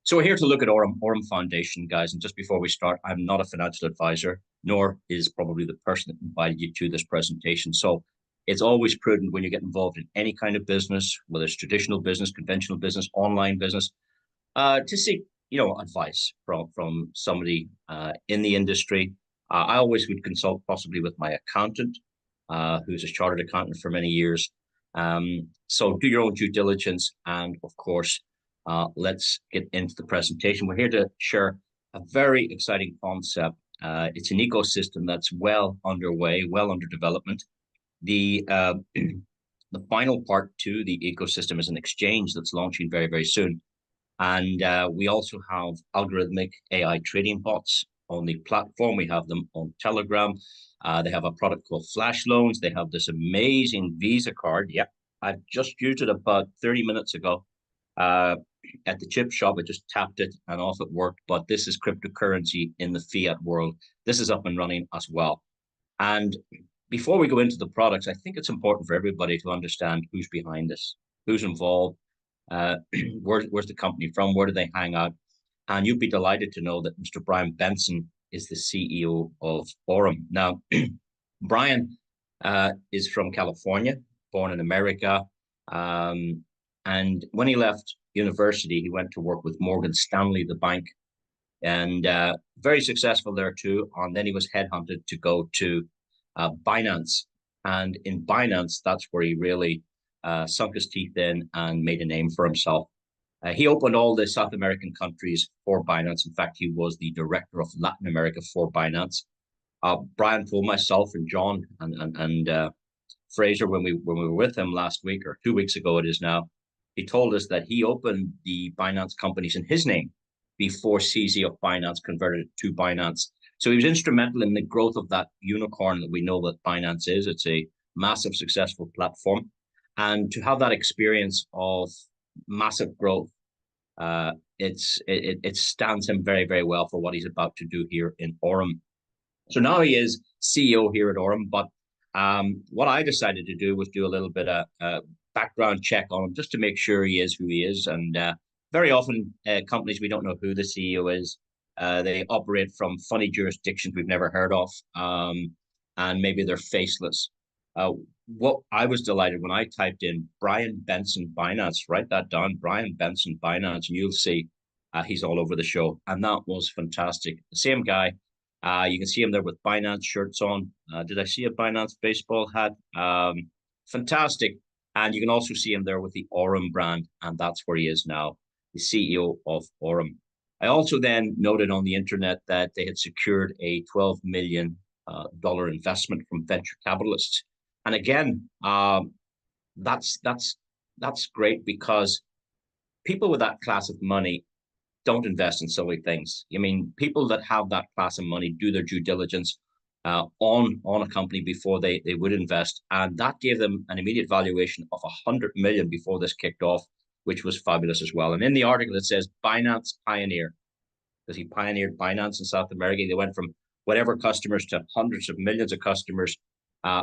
So we're here to look at Aurum Foundation, guys. And just before we start, I'm not a financial advisor, nor is probably the person that invited you to this presentation. So it's always prudent when you get involved in any kind of business, whether it's traditional business, conventional business, online business, to seek advice from somebody in the industry. I always would consult possibly with my accountant, who's a chartered accountant for many years. So do your own due diligence, and of course, let's get into the presentation. We're here to share a very exciting concept. It's an ecosystem that's well underway, well under development. The final part to the ecosystem is an exchange that's launching very, very soon. And we also have algorithmic AI trading bots on the platform. We have them on Telegram. They have a product called Flash Loans. They have this amazing Visa card. Yeah, I've just used it about 30 minutes ago at the chip shop. I just tapped it and off it worked. But this is cryptocurrency in the fiat world. This is up and running as well. And before we go into the products, I think it's important for everybody to understand who's behind this, who's involved, where's the company from, where do they hang out. And you'd be delighted to know that Mr. Bryan Benson is the CEO of Aurum. Now, Bryan is from California, born in America. And when he left university, he went to work with Morgan Stanley, the bank, and very successful there too. And then he was headhunted to go to Binance. And in Binance, that's where he really sunk his teeth in and made a name for himself. He opened all the South American countries for Binance. In fact, he was the director of Latin America for Binance. Bryan told myself and John and Fraser when we were with him last week, or 2 weeks ago it is now, he told us that he opened the Binance companies in his name before CZ of Binance converted it to Binance. So he was instrumental in the growth of that unicorn that we know that Binance is. It's a massive, successful platform. And to have that experience of massive growth, it stands him very, very well for what he's about to do here in Aurum. So now he is CEO here at Aurum. But what I decided to do was do a little bit of background check on him just to make sure he is who he is. And very often, companies, we don't know who the CEO is. They operate from funny jurisdictions we've never heard of, and maybe they're faceless. What I was delighted when I typed in Bryan Benson Binance, write that down, Bryan Benson Binance, and you'll see he's all over the show. And that was fantastic. The same guy. You can see him there with Binance shirts on. Did I see a Binance baseball hat? Fantastic. And you can also see him there with the Aurum brand, and that's where he is now, the CEO of Aurum. I also then noted on the internet that they had secured a $12 million investment from venture capitalists. And again, that's great, because people with that class of money don't invest in silly things. I mean, people that have that class of money do their due diligence on a company before they would invest, and that gave them an immediate valuation of 100 million before this kicked off, which was fabulous as well. And in the article it says Binance pioneer, because he pioneered Binance in South America. They went from whatever customers to hundreds of millions of customers.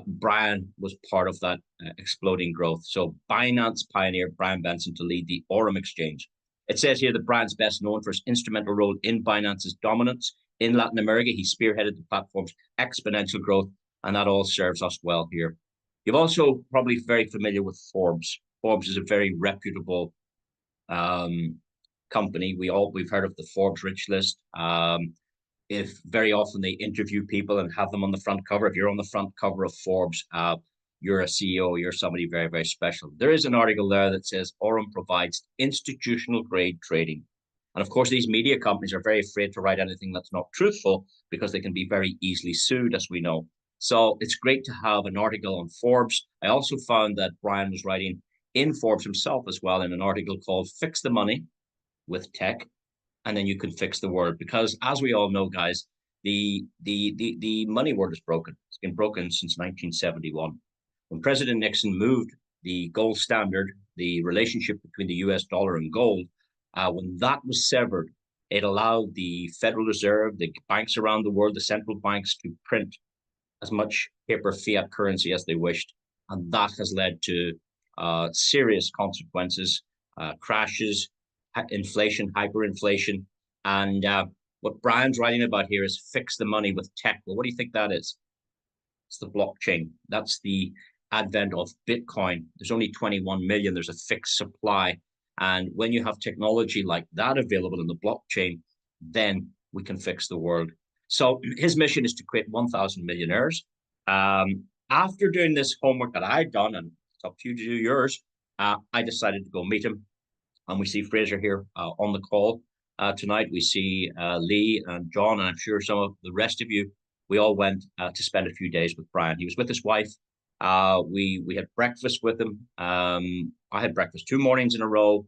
Bryan was part of that exploding growth. So Binance pioneer Bryan Benson to lead the Aurum exchange. It says here that Bryan's best known for his instrumental role in Binance's dominance in Latin America. He spearheaded the platform's exponential growth, and that all serves us well here. You're also probably very familiar with Forbes. Forbes is a very reputable company. We've heard of the Forbes Rich List. If very often they interview people and have them on the front cover. If you're on the front cover of Forbes, you're a CEO, you're somebody very, very special. There is an article there that says Aurum provides institutional grade trading. And of course, these media companies are very afraid to write anything that's not truthful, because they can be very easily sued, as we know. So it's great to have an article on Forbes. I also found that Bryan was writing in Forbes himself as well, in an article called Fix the Money with Tech, and then you can fix the world. Because as we all know, guys, the money world is broken. It's been broken since 1971. When President Nixon moved the gold standard, the relationship between the US dollar and gold, when that was severed, it allowed the Federal Reserve, the banks around the world, the central banks, to print as much paper fiat currency as they wished. And that has led to serious consequences, crashes, inflation, hyperinflation. And what Brian's writing about here is fix the money with tech. Well, what do you think that is? It's the blockchain. That's the advent of Bitcoin. There's only 21 million. There's a fixed supply. And when you have technology like that available in the blockchain, then we can fix the world. So his mission is to create 1,000 millionaires. After doing this homework that I'd done, and it's up to you to do yours, I decided to go meet him. And we see Fraser here on the call tonight. We see Lee and John, and I'm sure some of the rest of you. We all went to spend a few days with Brian. He was with his wife. We had breakfast with him. I had breakfast 2 mornings in a row,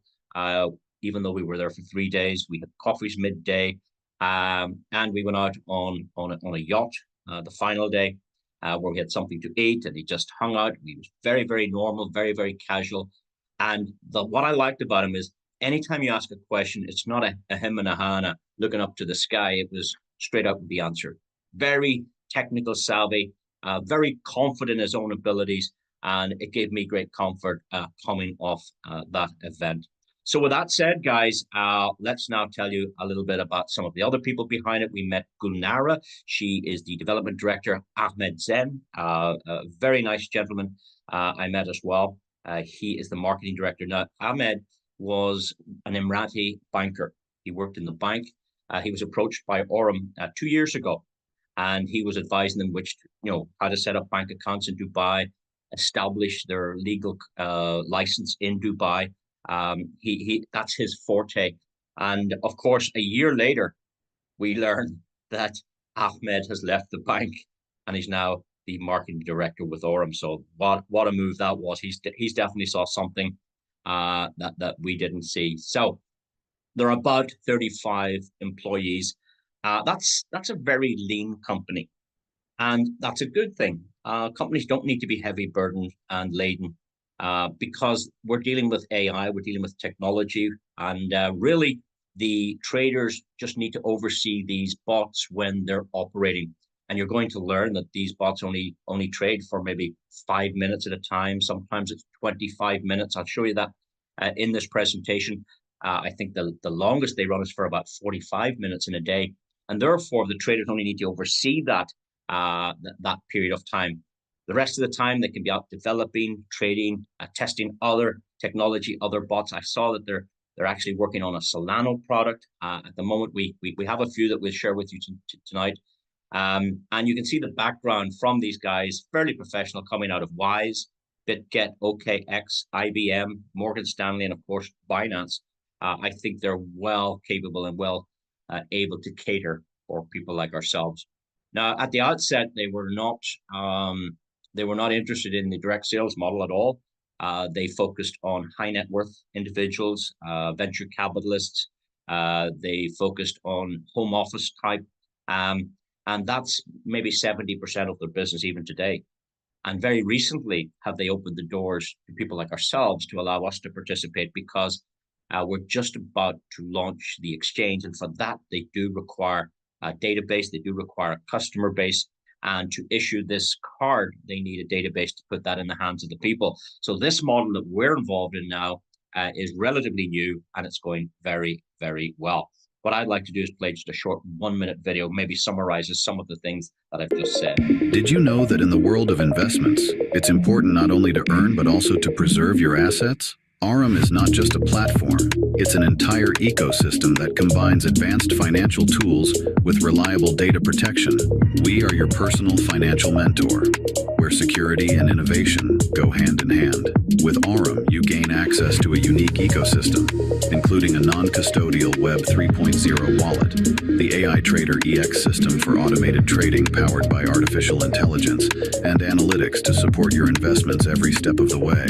even though we were there for 3 days. We had coffees midday, and we went out on a yacht the final day, where we had something to eat, and he just hung out. He was very, very normal, very, very casual. And what I liked about him is anytime you ask a question, it's not a him and a Hannah looking up to the sky. It was straight up with the answer. Very technical savvy, very confident in his own abilities, and it gave me great comfort coming off that event. So with that said, guys, let's now tell you a little bit about some of the other people behind it. We met Gulnara. She is the development director. Ahmed Zen, a very nice gentleman I met as well. He is the marketing director. Now, Ahmed was an Emirati banker. He worked in the bank. He was approached by Aurum 2 years ago, and he was advising them how to set up bank accounts in Dubai, establish their legal license in Dubai. That's his forte. And of course, a year later, we learned that Ahmed has left the bank and he's now the marketing director with Aurum. So what a move that was. He's definitely saw something that we didn't see. So there are about 35 employees. That's a very lean company, and that's a good thing. Companies don't need to be heavy burdened and laden because we're dealing with AI, we're dealing with technology, and really the traders just need to oversee these bots when they're operating. And you're going to learn that these bots only trade for maybe 5 minutes at a time. Sometimes it's 25 minutes. I'll show you that in this presentation. I think the longest they run is for about 45 minutes in a day. And therefore, the traders only need to oversee that period of time. The rest of the time, they can be out developing, trading, testing other technology, other bots. I saw that they're actually working on a Solano product. At the moment, we have a few that we'll share with you tonight. And you can see the background from these guys, fairly professional, coming out of Wise, BitGet, OKX, IBM, Morgan Stanley, and of course, Binance. I think they're well capable and well able to cater for people like ourselves. Now, at the outset, they were not interested in the direct sales model at all. They focused on high net worth individuals, venture capitalists. They focused on home office type. And that's maybe 70% of their business even today. And very recently have they opened the doors to people like ourselves to allow us to participate because we're just about to launch the exchange. And for that, they do require a database. They do require a customer base. And to issue this card, they need a database to put that in the hands of the people. So this model that we're involved in now is relatively new, and it's going very, very well. What I'd like to do is play just a short 1-minute video, maybe summarizes some of the things that I've just said. Did you know that in the world of investments, it's important not only to earn but also to preserve your assets? Aurum is not just a platform, it's an entire ecosystem that combines advanced financial tools with reliable data protection. We are your personal financial mentor, where security and innovation go hand in hand. With Aurum, you gain access to a unique ecosystem, including a non-custodial Web 3.0 wallet, the AI Trader EX system for automated trading powered by artificial intelligence, and analytics to support your investments every step of the way.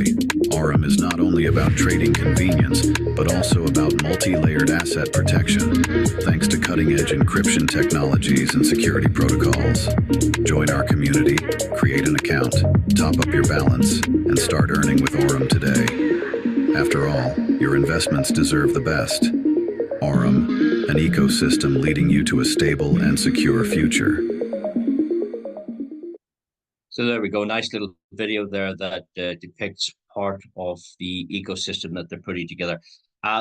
Aurum is not only about trading convenience, but also about multi-layered asset protection, thanks to cutting-edge encryption technologies and security protocols. Join our community, create an account, top up your balance, and start earning with Aurum today. After all, your investments deserve the best. Aurum, an ecosystem leading you to a stable and secure future. So there we go. Nice little video there that depicts part of the ecosystem that they're putting together.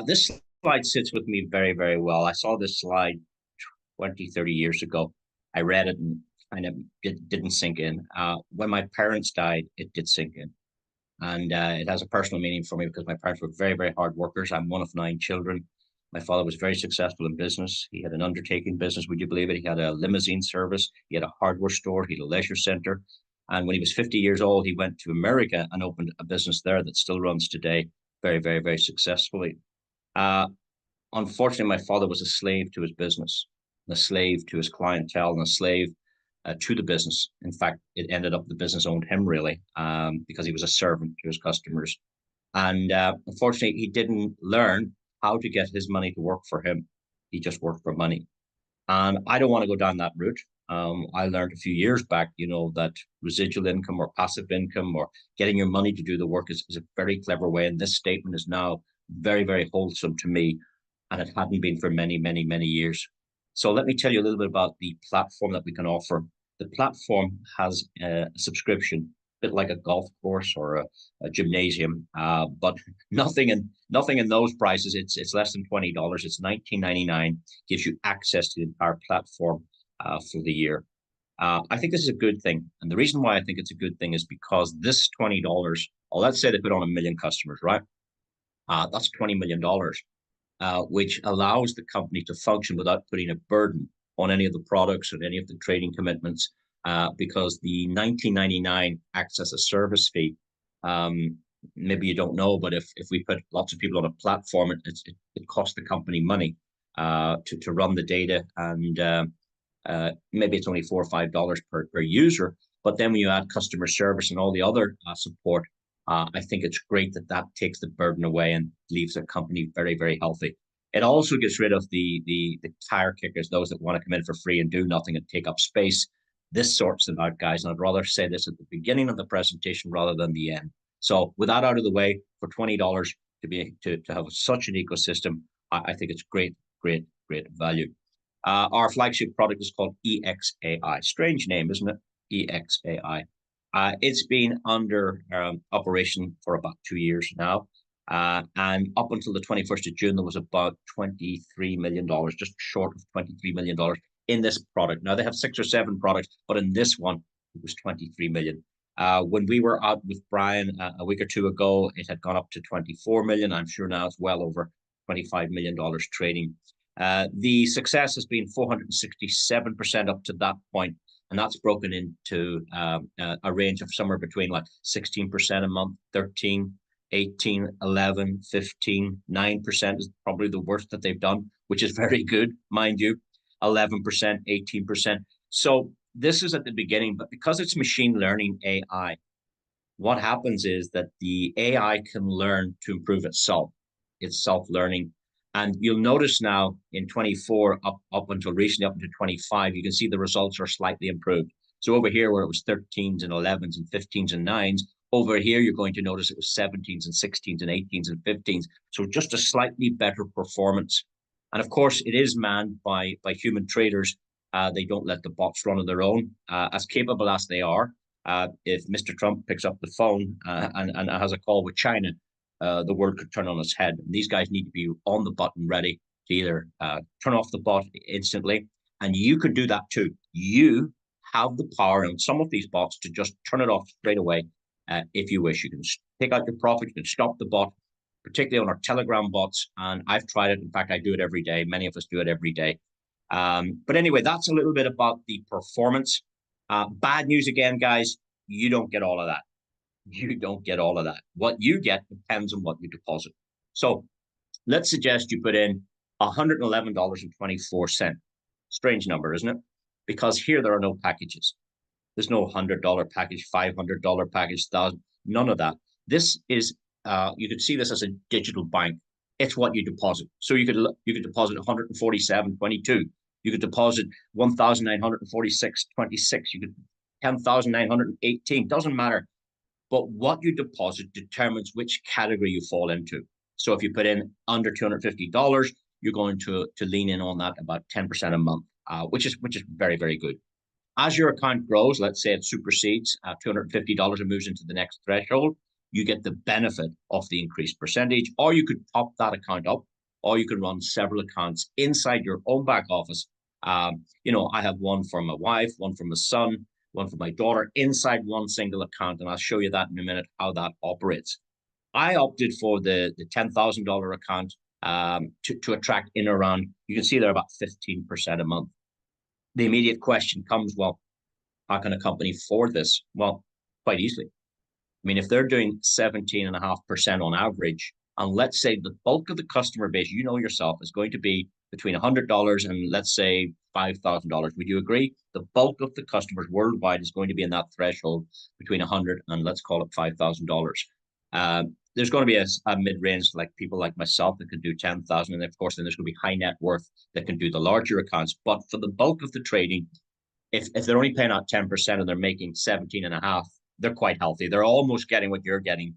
This slide sits with me very, very well. I saw this slide 20, 30 years ago. I read it and kind of didn't sink in. When my parents died, it did sink in. And it has a personal meaning for me because my parents were very, very hard workers. I'm one of 9 children. My father was very successful in business. He had an undertaking business, would you believe it? He had a limousine service. He had a hardware store. He had a leisure center. And when he was 50 years old, he went to America and opened a business there that still runs today very, very, very successfully. Uh, Unfortunately, my father was a slave to his business, a slave to his clientele, and a slave to the business. In fact, it ended up the business owned him really because he was a servant to his customers. And unfortunately, he didn't learn how to get his money to work for him. He just worked for money. And I don't want to go down that route. I learned a few years back, that residual income or passive income or getting your money to do the work is a very clever way. And this statement is now very, very wholesome to me. And it hadn't been for many, many, many years. So let me tell you a little bit about the platform that we can offer. The platform has a subscription, a bit like a golf course or a gymnasium, but nothing in those prices. It's less than $20. It's $19.99. Gives you access to the entire platform for the year. I think this is a good thing, and the reason why I think it's a good thing is because this $20. Well, let's say they put on 1 million customers, right? That's $20 million. Which allows the company to function without putting a burden on any of the products or any of the trading commitments, because the $19.99 acts as a service fee. Maybe you don't know, but if we put lots of people on a platform, it costs the company money to run the data, and maybe it's only $4 or $5 per user. But then when you add customer service and all the other support, I think it's great that takes the burden away and leaves the company very, very healthy. It also gets rid of the tire kickers, those that want to come in for free and do nothing and take up space. This sorts them out, guys. And I'd rather say this at the beginning of the presentation rather than the end. So with that out of the way, for $20 to have such an ecosystem, I think it's great, great, great value. Our flagship product is called EXAI. Strange name, isn't it? EXAI. It's been under operation for about 2 years now. And up until the 21st of June, there was about $23 million, just short of $23 million in this product. Now, they have 6 or 7 products, but in this one, it was 23 million. When we were out with Brian a week or two ago, it had gone up to 24 million. I'm sure now it's well over $25 million trading. The success has been 467% up to that point. And that's broken into a range of somewhere between like 16% a month, 13, 18, 11, 15, 9% is probably the worst that they've done, which is very good, mind you, 11%, 18%. So this is at the beginning, but because it's machine learning AI, what happens is that the AI can learn to improve itself. It's self-learning. And you'll notice now in 24 up until recently, up until 25, you can see the results are slightly improved. So over here, where it was 13s and 11s and 15s and 9s, over here, you're going to notice it was 17s and 16s and 18s and 15s. So just a slightly better performance. And of course, it is manned by human traders. They don't let the bots run on their own. As capable as they are, if Mr. Trump picks up the phone and has a call with China, the world could turn on its head. And these guys need to be on the button ready to either turn off the bot instantly. And you could do that too. You have the power on some of these bots to just turn it off straight away if you wish. You can take out your profit, you can stop the bot, particularly on our Telegram bots. And I've tried it. In fact, I do it every day. Many of us do it every day. But anyway, that's a little bit about the performance. Bad news again, guys, you don't get all of that. You don't get all of that. What you get depends on what you deposit. So let's suggest you put in $111.24. Strange number, isn't it? Because here there are no packages. There's no $100 package, $500 package, $1,000, none of that. This is, you could see this as a digital bank. It's what you deposit. So you could deposit 147.22. You could deposit 1,946.26. You could 10,918. Doesn't matter. But what you deposit determines which category you fall into. So if you put in under $250, you're going to lean in on that about 10% a month, which is very, very good. As your account grows, let's say it supersedes $250 and moves into the next threshold, you get the benefit of the increased percentage, or you could top that account up or you can run several accounts inside your own back office. I have one for my wife, one for my son, one for my daughter inside one single account, and I'll show you that in a minute how that operates. I opted for the $10,000 account to attract in around, you can see there about 15% a month. The immediate question comes, well, how can a company afford this? Well, quite easily. I mean, if they're doing 17.5% on average, and let's say the bulk of the customer base, you know yourself, is going to be between $100 and let's say $5,000. Would you agree? The bulk of the customers worldwide is going to be in that threshold between 100 and let's call it $5,000. There's going to be a mid-range, like people like myself that can do 10,000, and of course then there's going to be high net worth that can do the larger accounts. But for the bulk of the trading, if they're only paying out 10% and they're making 17.5, they're quite healthy. They're almost getting what you're getting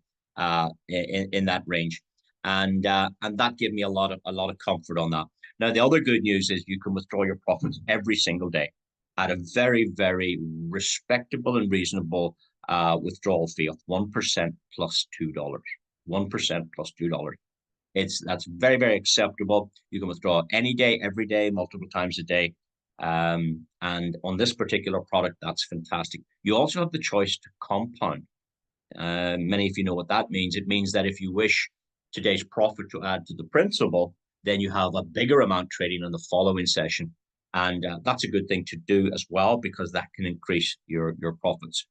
in that range, and that gave me a lot of comfort on that. Now the other good news is you can withdraw your profits every single day at a very, very respectable and reasonable withdrawal fee of 1% plus $2. 1% plus $2. That's very, very acceptable. You can withdraw any day, every day, multiple times a day. And on this particular product, that's fantastic. You also have the choice to compound. Many of you know what that means. It means that if you wish today's profit to add to the principal, then you have a bigger amount trading in the following session. And that's a good thing to do as well, because that can increase your profits.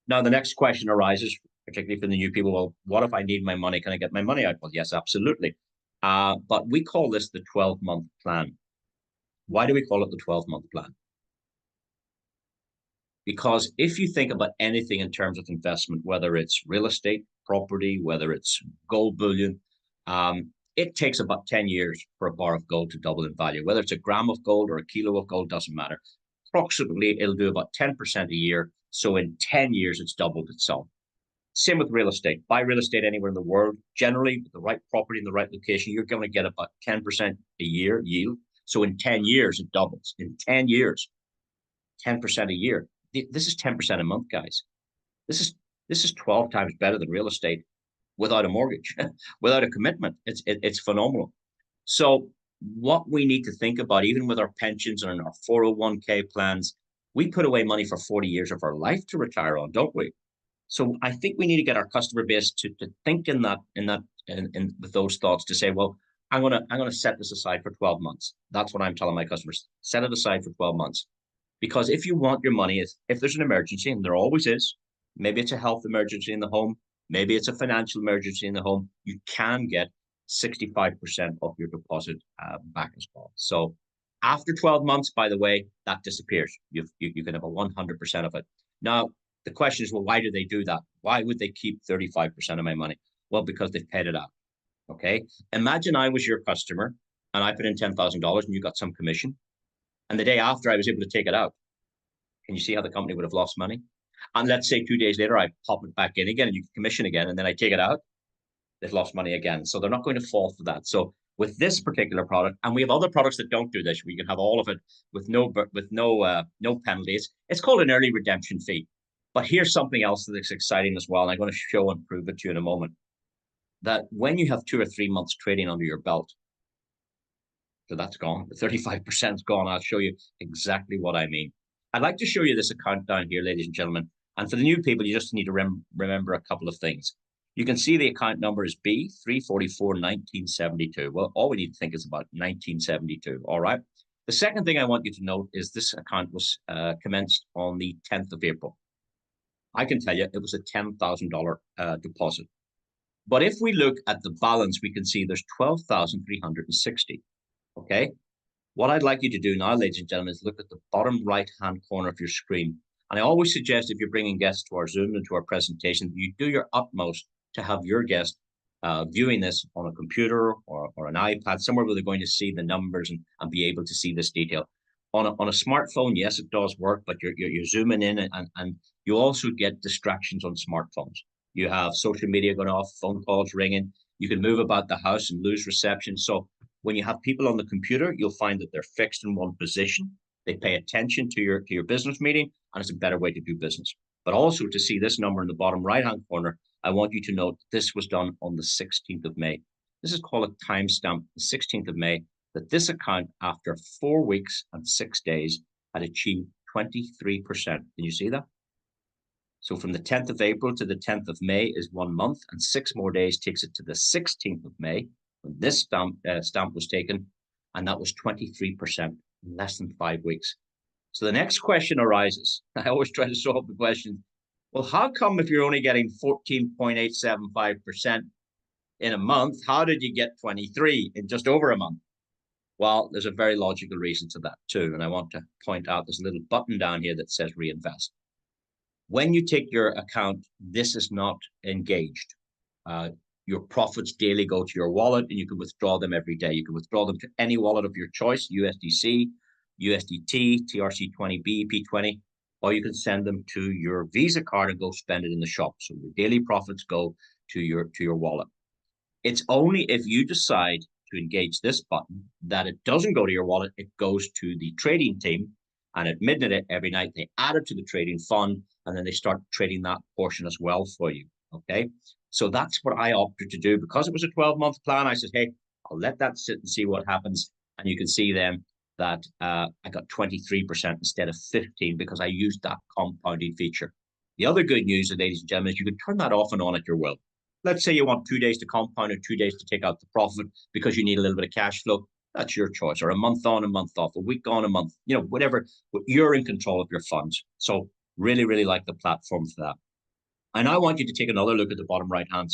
Now, the next question arises, particularly for the new people. Well, what if I need my money? Can I get my money out? Well, yes, absolutely. But we call this the 12-month plan. Why do we call it the 12-month plan? Because if you think about anything in terms of investment, whether it's real estate, property, whether it's gold bullion, it takes about 10 years for a bar of gold to double in value. Whether it's a gram of gold or a kilo of gold, doesn't matter. Approximately, it'll do about 10% a year. So in 10 years, it's doubled itself. Same with real estate. Buy real estate anywhere in the world. Generally, with the right property in the right location, you're going to get about 10% a year yield. So in 10 years, it doubles. In 10 years, 10% a year. This is 10% a month, guys. This is 12 times better than real estate without a mortgage, without a commitment. It's phenomenal. So what we need to think about, even with our pensions and our 401k plans, we put away money for 40 years of our life to retire on, don't we? So I think we need to get our customer base to think in with those thoughts, to say, well, I'm gonna set this aside for 12 months. That's what I'm telling my customers. Set it aside for 12 months. Because if you want your money, if there's an emergency, and there always is, maybe it's a health emergency in the home, maybe it's a financial emergency in the home, you can get 65% of your deposit back as well. So after 12 months, by the way, that disappears. You can have a 100% of it. Now, the question is, well, why do they do that? Why would they keep 35% of my money? Well, because they've paid it out. Okay. Imagine I was your customer and I put in $10,000 and you got some commission. And the day after I was able to take it out. Can you see how the company would have lost money? And let's say 2 days later, I pop it back in again and you can commission again, and then I take it out. They've lost money again. So they're not going to fall for that. So with this particular product, and we have other products that don't do this, we can have all of it with no penalties. It's called an early redemption fee. But here's something else that's exciting as well. And I'm going to show and prove it to you in a moment. That when you have 2 or 3 months trading under your belt, so that's gone. The 35% is gone. I'll show you exactly what I mean. I'd like to show you this account down here, ladies and gentlemen. And for the new people, you just need to remember a couple of things. You can see the account number is B3441972. Well, all we need to think is about 1972. All right. The second thing I want you to note is this account was commenced on the 10th of April. I can tell you it was a $10,000 deposit. But if we look at the balance, we can see there's 12,360. Okay. What I'd like you to do now, ladies and gentlemen, is look at the bottom right-hand corner of your screen. And I always suggest, if you're bringing guests to our Zoom and to our presentation, you do your utmost to have your guest viewing this on a computer or an iPad, somewhere where they're going to see the numbers and be able to see this detail. On a smartphone, yes, it does work, but you're zooming in, and you also get distractions on smartphones. You have social media going off, phone calls ringing. You can move about the house and lose reception. So when you have people on the computer, you'll find that they're fixed in one position. They pay attention to your business meeting, and it's a better way to do business. But also, to see this number in the bottom right-hand corner, I want you to note this was done on the 16th of May. This is called a timestamp, the 16th of May, that this account, after 4 weeks and 6 days, had achieved 23%. Can you see that? So from the 10th of April to the 10th of May is 1 month, and 6 more days takes it to the 16th of May, when this stamp was taken, and that was 23% in less than 5 weeks. So the next question arises. I always try to solve the question, well, how come if you're only getting 14.875% in a month, how did you get 23 in just over a month? Well, there's a very logical reason to that too. And I want to point out there's a little button down here that says reinvest. When you take your account, this is not engaged. Your profits daily go to your wallet, and you can withdraw them every day. You can withdraw them to any wallet of your choice, USDC, USDT, TRC20B, P20, or you can send them to your Visa card and go spend it in the shop. So your daily profits go to your wallet. It's only if you decide to engage this button that it doesn't go to your wallet, it goes to the trading team, and at midnight every night they add it to the trading fund, and then they start trading that portion as well for you. Okay, so that's what I opted to do. Because it was a 12-month plan, I said, hey, I'll let that sit and see what happens. And you can see then that I got 23% instead of 15% because I used that compounding feature. The other good news, ladies and gentlemen, is you can turn that off and on at your will. Let's say you want 2 days to compound or 2 days to take out the profit because you need a little bit of cash flow. That's your choice. Or a month on, a month off, a week on, a month, whatever. You're in control of your funds. So really, really like the platform for that. And I want you to take another look at the bottom right-hand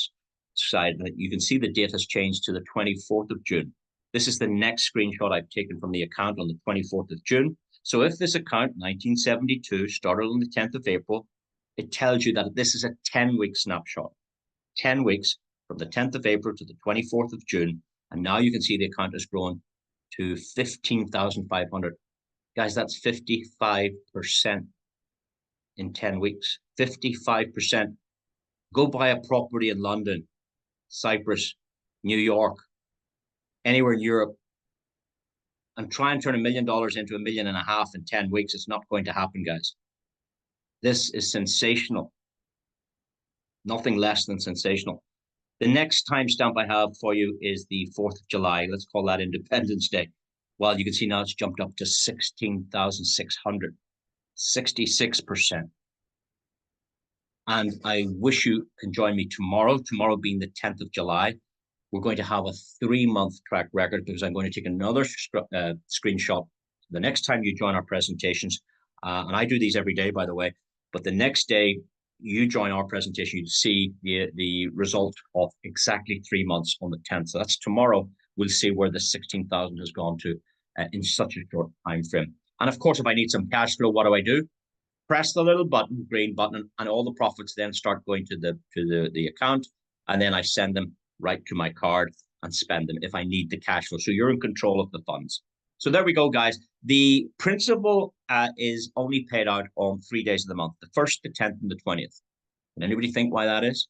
side. You can see the date has changed to the 24th of June. This is the next screenshot I've taken from the account on the 24th of June. So if this account, 1972, started on the 10th of April, it tells you that this is a 10-week snapshot. 10 weeks from the 10th of April to the 24th of June. And now you can see the account has grown to 15,500. Guys, that's 55% in 10 weeks. 55%. Go buy a property in London, Cyprus, New York, anywhere in Europe, and try and turn $1 million into $1.5 million in 10 weeks. It's not going to happen, guys. This is sensational. Nothing less than sensational. The next timestamp I have for you is the 4th of July. Let's call that Independence Day. Well, you can see now it's jumped up to 16,600, 66%. And I wish you can join me tomorrow. Tomorrow being the 10th of July, we're going to have a 3-month track record because I'm going to take another screenshot the next time you join our presentations. And I do these every day, by the way. But the next day you join our presentation, you see the result of exactly 3 months on the 10th. So that's tomorrow. We'll see where the 16,000 has gone to in such a short time frame. And of course, if I need some cash flow, what do? Press the little button, green button, and all the profits then start going to the account. And then I send them right to my card and spend them if I need the cash flow. So you're in control of the funds. So there we go, guys. The principal is only paid out on 3 days of the month, the 1st, the 10th, and the 20th. Can anybody think why that is?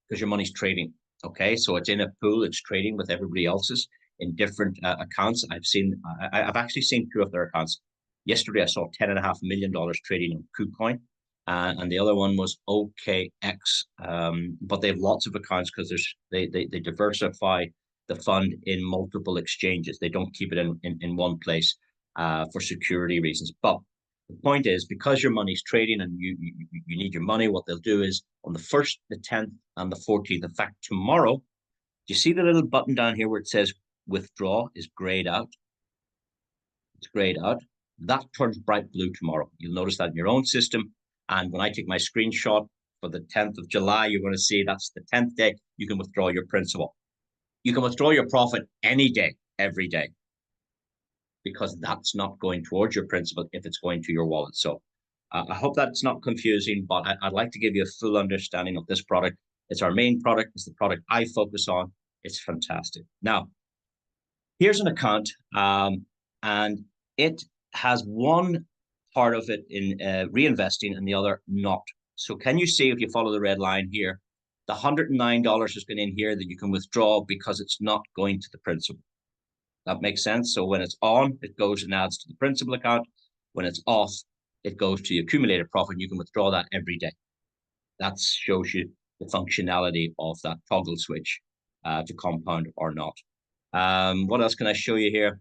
Because your money's trading. Okay, so it's in a pool, it's trading with everybody else's in different accounts. I've actually seen 2 of their accounts. Yesterday, I saw $10.5 million trading on KuCoin, and the other one was OKX. But they have lots of accounts because they diversify the fund in multiple exchanges. They don't keep it in one place for security reasons. But the point is, because your money's trading and you need your money, what they'll do is on the 1st, the 10th, and the 14th. In fact, tomorrow, do you see the little button down here where it says withdraw is grayed out? It's grayed out. That turns bright blue tomorrow. You'll notice that in your own system. And when I take my screenshot for the 10th of July, you're going to see that's the 10th day. You can withdraw your principal. You can withdraw your profit any day, every day, because that's not going towards your principal if it's going to your wallet. So I hope that's not confusing, but I'd like to give you a full understanding of this product. It's our main product. It's the product I focus on. It's fantastic. Now, here's an account, and it has one part of it in reinvesting and the other not. So can you see, if you follow the red line here, the $109 has been in here that you can withdraw because it's not going to the principal. That makes sense. So when it's on, it goes and adds to the principal account. When it's off, it goes to the accumulated profit. You can withdraw that every day. That shows you the functionality of that toggle switch to compound or not. What else can I show you here?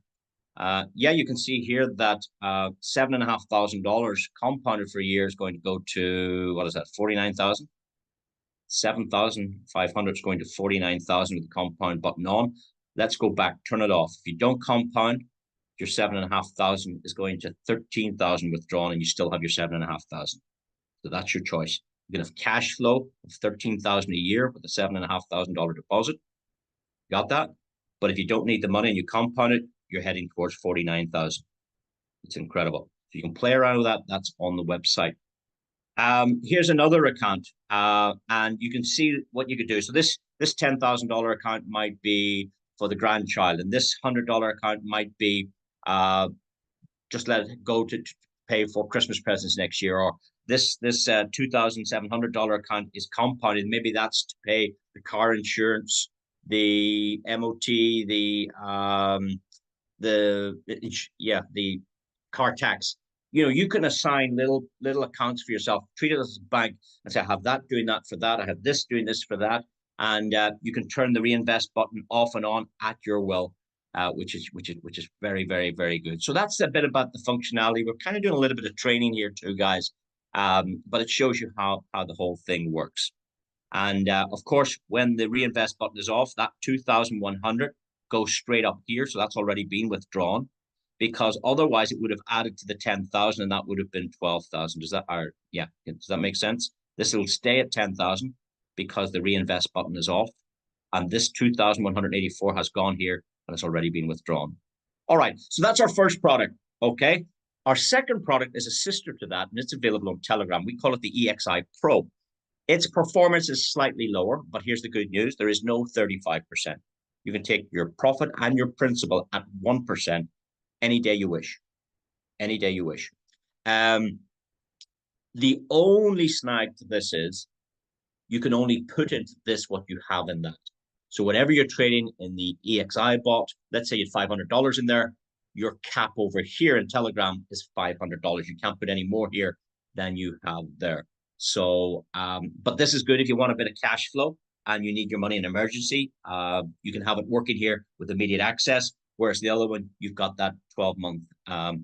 Yeah, you can see here that $7,500 compounded for a year is going to go to, what is that, 49,000? 7,500 is going to 49,000 with the compound button on. Let's go back, turn it off. If you don't compound, your 7,500 is going to 13,000 withdrawn, and you still have your 7,500. So that's your choice. You can have cash flow of 13,000 a year with a $7,500 deposit. Got that? But if you don't need the money and you compound it, you're heading towards 49,000. It's incredible. If you can play around with that, that's on the website. Here's another account, and you can see what you could do. So this $10,000 account might be for the grandchild, and this $100 account might be just let it go to pay for Christmas presents next year. Or this $2,700 account is compounded. Maybe that's to pay the car insurance, the MOT, the car tax. You know, you can assign little accounts for yourself, treat it as a bank, and say, I have that doing that for that, I have this doing this for that, and you can turn the reinvest button off and on at your will, which is very, very, very good. So that's a bit about the functionality. We're kind of doing a little bit of training here too, guys, but it shows you how the whole thing works. And of course, when the reinvest button is off, that 2,100 goes straight up here, so that's already been withdrawn, because otherwise it would have added to the 10,000 and that would have been 12,000. Does that make sense? This will stay at 10,000 because the reinvest button is off, and this 2,184 has gone here and it's already been withdrawn. All right, so that's our first product. Okay, our second product is a sister to that, and it's available on Telegram. We call it the EXI Pro. Its performance is slightly lower, but here's the good news: there is no 35%. You can take your profit and your principal at 1% any day you wish. Any day you wish. The only snag to this is you can only put into this what you have in that. So whenever you're trading in the EXI bot, let's say you had $500 in there, your cap over here in Telegram is $500. You can't put any more here than you have there. So, but this is good if you want a bit of cash flow and you need your money in an emergency. You can have it working here with immediate access, whereas the other one, you've got that 12-month.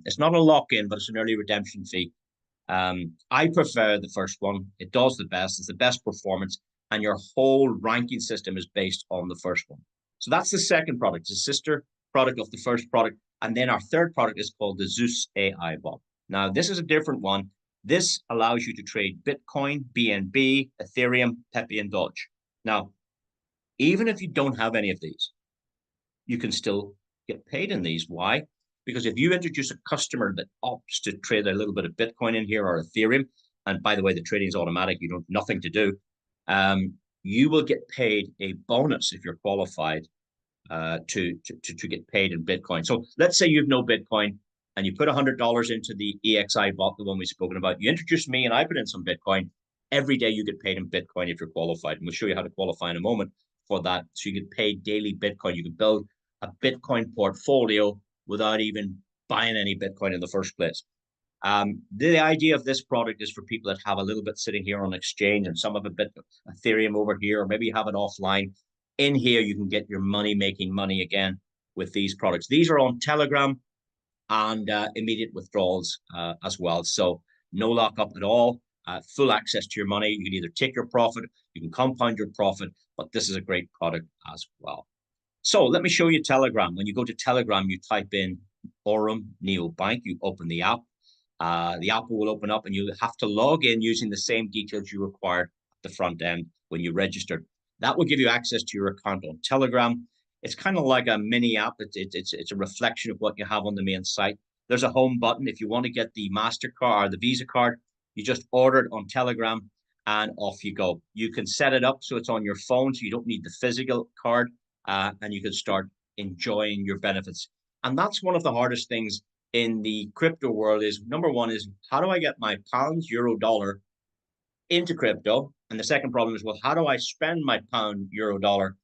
It's not a lock-in, but it's an early redemption fee. I prefer the first one. It does the best. It's the best performance, and your whole ranking system is based on the first one. So that's the second product. It's a sister product of the first product. And then our third product is called the Zeus AI bot. Now, this is a different one. This allows you to trade Bitcoin, BNB, Ethereum, Pepe, and Doge. Now, even if you don't have any of these, you can still get paid in these. Why? Because if you introduce a customer that opts to trade a little bit of Bitcoin in here or Ethereum, and by the way, the trading is automatic, you don't have nothing to do, you will get paid a bonus if you're qualified to get paid in Bitcoin. So let's say you have no Bitcoin and you put $100 into the EXI bot, the one we've spoken about. You introduce me and I put in some Bitcoin. Every day you get paid in Bitcoin if you're qualified. And we'll show you how to qualify in a moment for that. So you get paid daily Bitcoin. You can build a Bitcoin portfolio without even buying any Bitcoin in the first place. The idea of this product is for people that have a little bit sitting here on exchange and some of a bit of Ethereum over here, or maybe you have it offline. In here, you can get your making money again with these products. These are on Telegram and immediate withdrawals as well. So no lockup at all, full access to your money. You can either take your profit, you can compound your profit, but this is a great product as well. So let me show you Telegram. When you go to Telegram, you type in Aurum Neobank, you open the app. The app will open up and you have to log in using the same details you required at the front end when you registered. That will give you access to your account on Telegram. It's kind of like a mini app. It's a reflection of what you have on the main site. There's a home button. If you want to get the MasterCard or the Visa card, you just order it on Telegram and off you go. You can set it up so it's on your phone, so you don't need the physical card, and you can start enjoying your benefits. And that's one of the hardest things in the crypto world is, number one is, how do I get my pounds, euro, dollar into crypto? And the second problem is, well, how do I spend my pound, euro, dollar,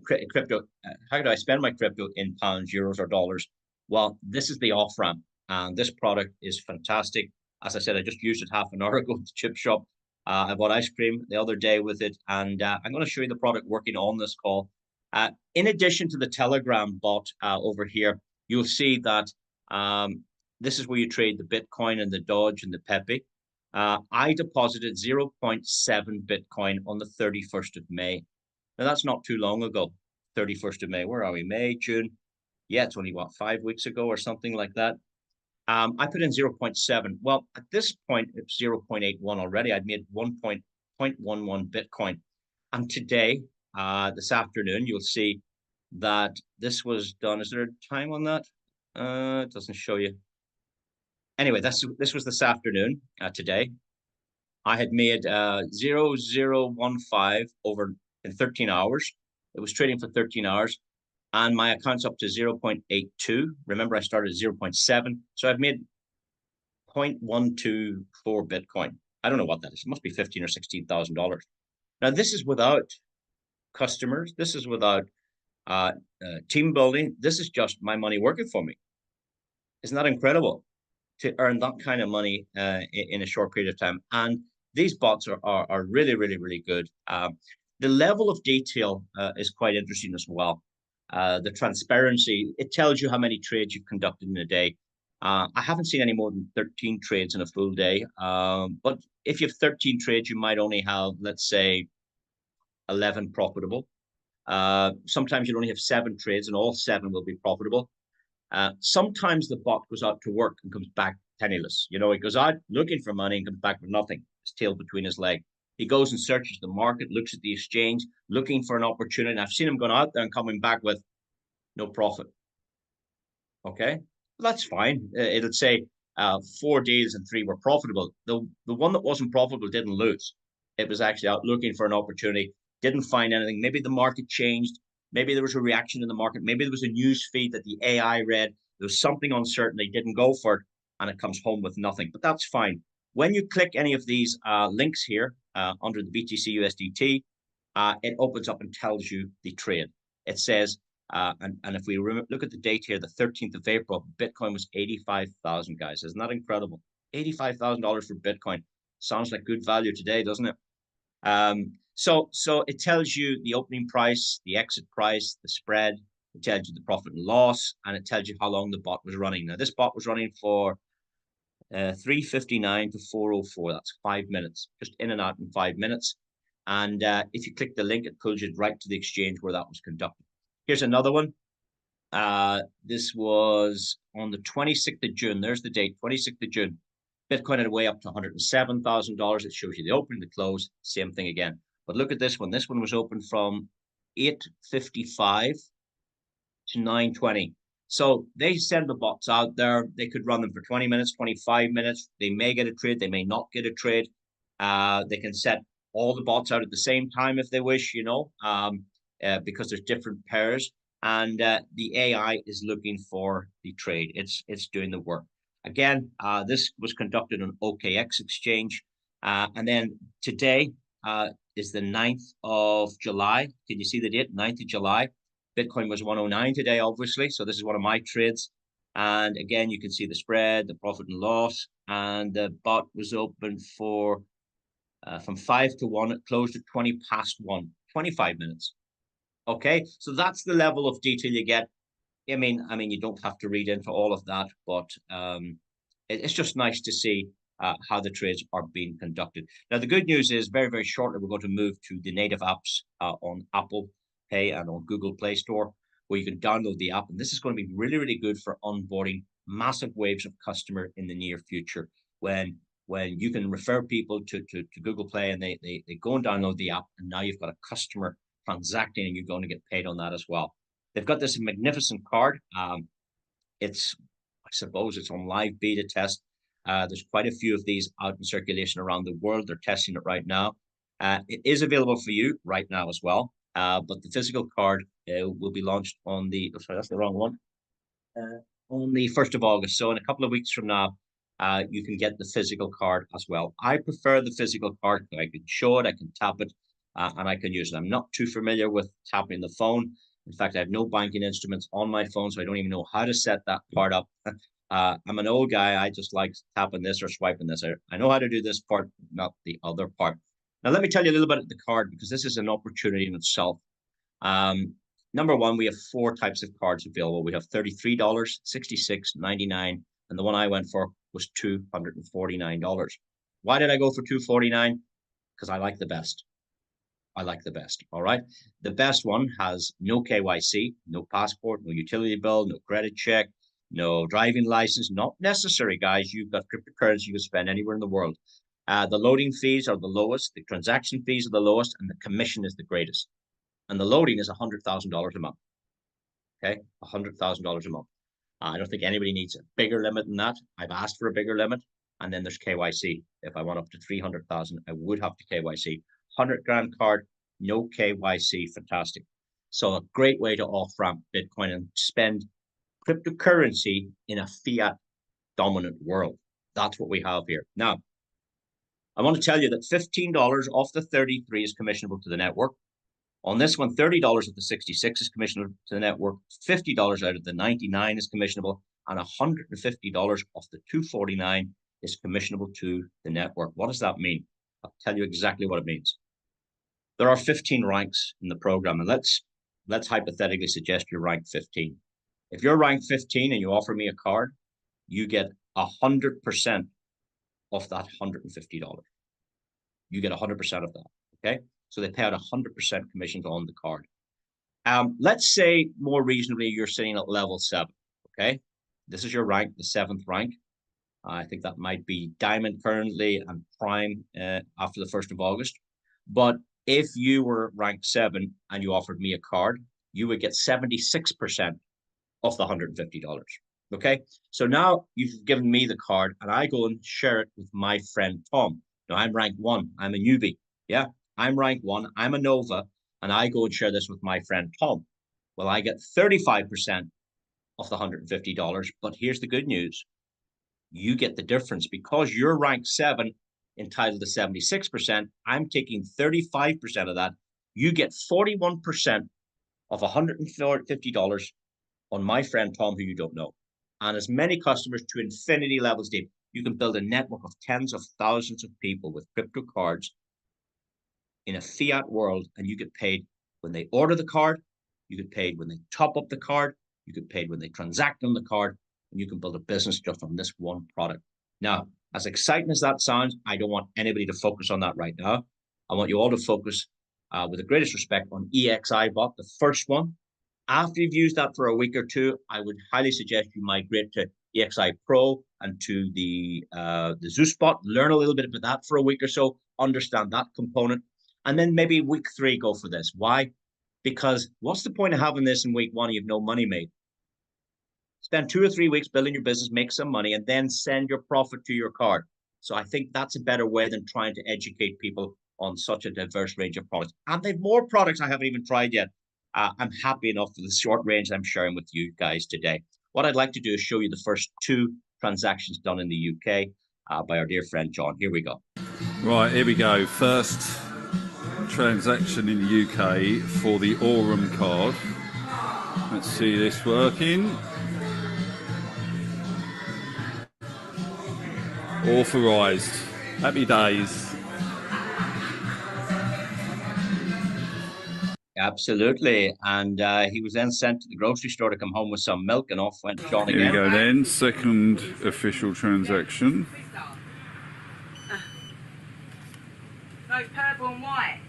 crypto? How do I spend my crypto in pounds, euros, or dollars? Well, this is the off ramp, and this product is fantastic. As I said, I just used it half an hour ago at the chip shop. I bought ice cream the other day with it, and I'm going to show you the product working on this call. In addition to the Telegram bot over here, you'll see that this is where you trade the Bitcoin and the Doge and the Pepe. I deposited 0.7 Bitcoin on the 31st of May. Now, that's not too long ago. 31st of May. Where are we? May, June. Yeah, it's only, what, 5 weeks ago or something like that. I put in 0.7. Well, at this point, it's 0.81 already. I'd made 1.11 Bitcoin. And today, this afternoon, you'll see that this was done. Is there a time on that? It doesn't show you. Anyway, this was this afternoon, today. I had made 0.015 over in 13 hours. It was trading for 13 hours. And my account's up to 0.82. Remember, I started at 0.7. So I've made 0.124 Bitcoin. I don't know what that is. It must be $15,000 or $16,000. Now, this is without customers. This is without team building. This is just my money working for me. Isn't that incredible? To earn that kind of money in a short period of time. And these bots are really, really, really good. The level of detail is quite interesting as well. The transparency, it tells you how many trades you've conducted in a day. I haven't seen any more than 13 trades in a full day. But if you have 13 trades, you might only have, let's say, 11 profitable. Sometimes you'll only have 7 trades and all 7 will be profitable. Sometimes the bot goes out to work and comes back penniless. You know, he goes out looking for money and comes back with nothing, his tail between his legs. He goes and searches the market, looks at the exchange, looking for an opportunity. And I've seen him going out there and coming back with no profit. Okay, well, that's fine. It'll say 4 deals and 3 were profitable. The one that wasn't profitable didn't lose. It was actually out looking for an opportunity, didn't find anything. Maybe the market changed. Maybe there was a reaction in the market. Maybe there was a news feed that the AI read. There was something uncertain. They didn't go for it, and it comes home with nothing. But that's fine. When you click any of these links here under the BTC USDT, it opens up and tells you the trade. It says, and if we look at the date here, the 13th of April, Bitcoin was 85,000, guys. Isn't that incredible? $85,000 for Bitcoin. Sounds like good value today, doesn't it? So it tells you the opening price, the exit price, the spread. It tells you the profit and loss, and it tells you how long the bot was running. Now, this bot was running for 3:59 to 4:04. That's 5 minutes, just in and out in 5 minutes. And if you click the link, it pulls you right to the exchange where that was conducted. Here's another one. This was on the 26th of June. There's the date, 26th of June. Bitcoin had a way up to $107,000. It shows you the open, the close, same thing again. But look at this one. This one was open from 8:55 to 9:20. So they send the bots out there. They could run them for 20 minutes, 25 minutes. They may get a trade. They may not get a trade. They can set all the bots out at the same time if they wish, you know, because there's different pairs. And the AI is looking for the trade. It's doing the work. Again, this was conducted on OKX exchange. And then today is the 9th of July. Can you see the date? 9th of July. Bitcoin was 109 today, obviously. So this is one of my trades. And again, you can see the spread, the profit and loss. And the bot was open for from 5 to 1. It closed at 20 past 1, 25 minutes. Okay, so that's the level of detail you get. I mean, you don't have to read into all of that, but it's just nice to see how the trades are being conducted. Now, the good news is very, very shortly, we're going to move to the native apps on Apple Pay and on Google Play Store, where you can download the app. And this is going to be really, really good for onboarding massive waves of customer in the near future. When you can refer people to Google Play and they go and download the app, and now you've got a customer transacting and you're going to get paid on that as well. They've got this magnificent card. I suppose it's on live beta test. There's quite a few of these out in circulation around the world. They're testing it right now. It is available for you right now as well. But the physical card will be launched on the, sorry, that's the wrong one, on the 1st of August. So in a couple of weeks from now, you can get the physical card as well. I prefer the physical card. I can show it, I can tap it, and I can use it. I'm not too familiar with tapping the phone. In fact, I have no banking instruments on my phone, so I don't even know how to set that part up. I'm an old guy. I just like tapping this or swiping this. I know how to do this part, not the other part. Now, let me tell you a little bit about the card, because this is an opportunity in itself. Number one, we have four types of cards available. We have $33, $66, $99, and the one I went for was $249. Why did I go for $249? Because I like the best. I like the best. All right. The best one has no KYC, no passport, no utility bill, no credit check, no driving license. Not necessary, guys. You've got cryptocurrency you can spend anywhere in the world. The loading fees are the lowest, the transaction fees are the lowest, and the commission is the greatest. And the loading is $100,000 a month. Okay, $100,000 a month. I don't think anybody needs a bigger limit than that. I've asked for a bigger limit, and then there's KYC. If I want up to 300,000, I would have to KYC. 100 grand card, no KYC, fantastic. So a great way to off-ramp Bitcoin and spend cryptocurrency in a fiat dominant world. That's what we have here. Now, I want to tell you that $15 off the 33 is commissionable to the network. On this one, $30 of the 66 is commissionable to the network, $50 out of the 99 is commissionable, and $150 off the 249 is commissionable to the network. What does that mean? I'll tell you exactly what it means. There are 15 ranks in the program, and let's hypothetically suggest you're ranked 15. If you're ranked 15 and you offer me a card, you get 100% of that $150. You get 100% of that, okay? So they pay out 100% commissions on the card. Let's say more reasonably, you're sitting at level 7, okay? This is your rank, the 7th rank. I think that might be Diamond currently and Prime after the 1st of August. But if you were ranked 7 and you offered me a card, you would get 76% of the $150. Okay, so now you've given me the card and I go and share it with my friend Tom. Now I'm ranked 1, I'm a newbie. Yeah, I'm ranked 1, I'm a Nova, and I go and share this with my friend Tom. Well, I get 35% of the $150, but here's the good news. You get the difference because you're ranked 7, entitled to 76%. I'm taking 35% of that. You get 41% of $150 on my friend Tom, who you don't know. And as many customers to infinity levels deep. You can build a network of tens of thousands of people with crypto cards in a fiat world, and you get paid when they order the card, you get paid when they top up the card, you get paid when they transact on the card, and you can build a business just on this one product. Now, as exciting as that sounds, I don't want anybody to focus on that right now. I want you all to focus with the greatest respect on EXIBot, the first one. After you've used that for a week or two, I would highly suggest you migrate to EXI Pro and to the ZeusBot. Learn a little bit about that for a week or so, understand that component, and then maybe week 3 go for this. Why? Because what's the point of having this in week 1? You have no money made. Spend 2 or 3 weeks building your business, make some money, and then send your profit to your card. So I think that's a better way than trying to educate people on such a diverse range of products. And they've more products I haven't even tried yet. I'm happy enough for the short range I'm sharing with you guys today. What I'd like to do is show you the first 2 transactions done in the UK by our dear friend John. Here we go. Right, here we go. First transaction in the UK for the Aurum card. Let's see this working. Authorised. Happy days. Absolutely. And he was then sent to the grocery store to come home with some milk, and off went John again. Here we go then. Second official transaction. No, purple and white.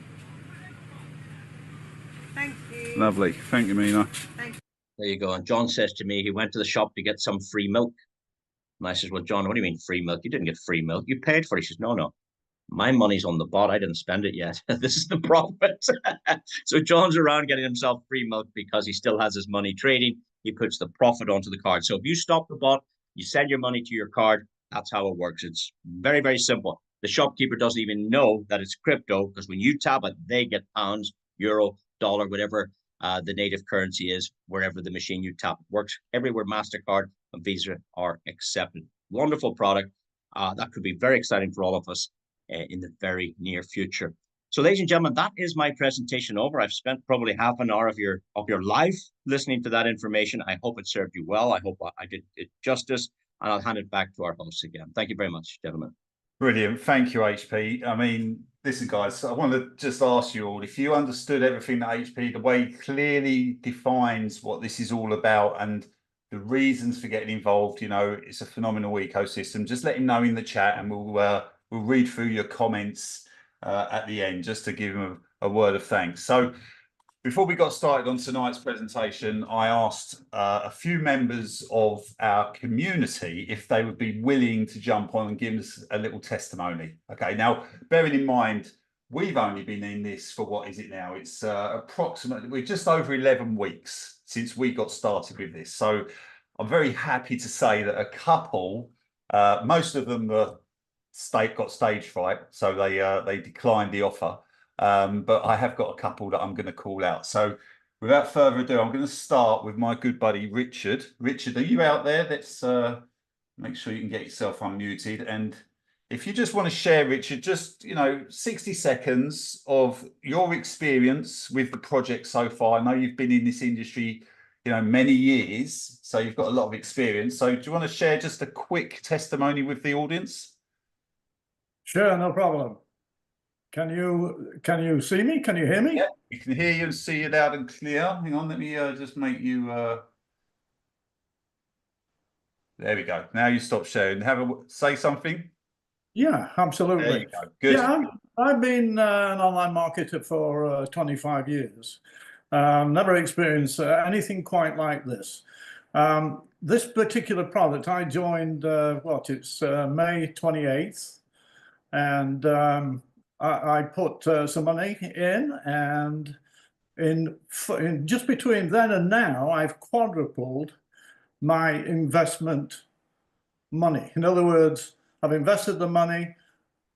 Thank you. Lovely. Thank you, Mina. Thank you. There you go. And John says to me, he went to the shop to get some free milk. And I says, well, John, what do you mean free milk? You didn't get free milk. You paid for it. He says, no. My money's on the bot. I didn't spend it yet. This is the profit. So John's around getting himself free milk because he still has his money trading. He puts the profit onto the card. So if you stop the bot, you send your money to your card. That's how it works. It's very, very simple. The shopkeeper doesn't even know that it's crypto because when you tap it, they get pounds, euro, dollar, whatever the native currency is, wherever the machine you tap. It works everywhere MasterCard and Visa are accepted. Wonderful product. That could be very exciting for all of us in the very near future. So, ladies and gentlemen, that is my presentation over. I've spent probably half an hour of your life listening to that information. I hope it served you well. I hope I did it justice, and I'll hand it back to our hosts again. Thank you very much, gentlemen. Brilliant. Thank you, HP. I mean, listen, guys, I want to just ask you all, if you understood everything that HP, the way he clearly defines what this is all about and the reasons for getting involved, you know, it's a phenomenal ecosystem. Just let him know in the chat and we'll read through your comments at the end just to give him a word of thanks. So before we got started on tonight's presentation, I asked a few members of our community if they would be willing to jump on and give us a little testimony. Okay, now, bearing in mind, we've only been in this for, what is it now? It's approximately, we're just over 11 weeks since we got started with this. So I'm very happy to say that a couple, most of them got stage fright, so they declined the offer. But I have got a couple that I'm going to call out. So without further ado, I'm going to start with my good buddy, Richard. Richard, are you out there? Let's make sure you can get yourself unmuted. And if you just want to share, Richard, just, 60 seconds of your experience with the project so far. I know you've been in this industry, many years, so you've got a lot of experience. So do you want to share just a quick testimony with the audience? Sure, no problem. Can you see me? Can you hear me? Yeah, we can hear you and see you loud and clear. Hang on, let me just make you. There we go. Now you stop sharing. Say something. Yeah, absolutely. There you go. Good. Yeah, I've been an online marketer for 25 years. Never experienced anything quite like this. This particular product, I joined, it's May 28th, and I put some money in, and in just between then and now, I've quadrupled my investment money. In other words, I've invested the money